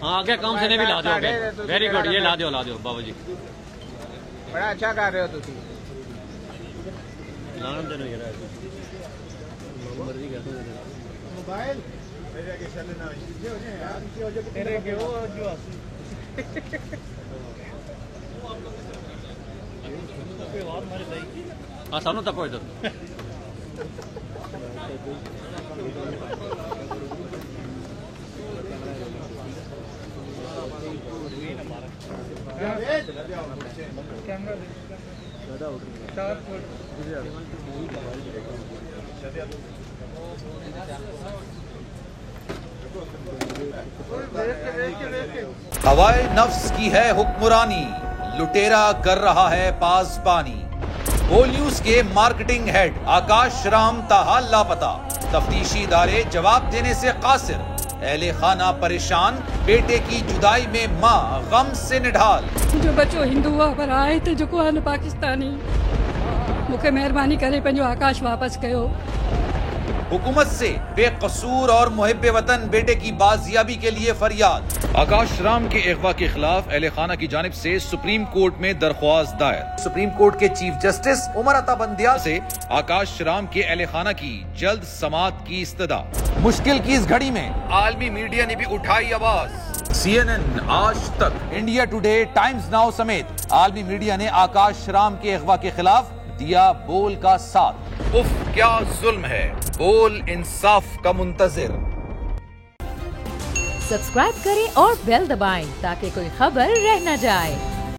हाँ आगे काम से भी ला दो। वेरी गुड, ये ला दो बाबू जी, बड़ा अच्छा कर रहे हो तुम। मोबाइल हाँ सानू तको इधर हवाए नफ्स की है हुक्मरानी, लुटेरा कर रहा है पासबानी। बोल न्यूज के मार्केटिंग हेड आकाश राम ताहाल लापता, तफ्तीशी इदारे जवाब देने से कासिर। अहले खाना परेशान, बेटे की जुदाई में मां गम से निढाल। जो बच्चो हिंदू हुआ पर आए थे जो को पाकिस्तानी, मुझे मेहरबानी करे पंहिंजो आकाश वापस कयो। हुकूमत से बेकसूर और मुहिब्बे वतन बेटे की बाजियाबी के लिए फरियाद। आकाश राम के अगवा के खिलाफ अहले खाना की जानिब से सुप्रीम कोर्ट में दरख्वास्त दायर। सुप्रीम कोर्ट के चीफ जस्टिस उमर अता बंदियाल से आकाश राम के अहले खाना की जल्द समाअत की इस्तदा। मुश्किल की इस घड़ी में आलमी मीडिया ने भी उठाई आवाज। CNN, आज तक, इंडिया टुडे, टाइम्स नाउ समेत आलमी मीडिया ने आकाश राम के अगवा के खिलाफ दिया बोल का साथ। उफ क्या जुल्म है, बोल इंसाफ का मुंतजिर। सब्सक्राइब करें और बेल दबाएं ताकि कोई खबर रह न जाए।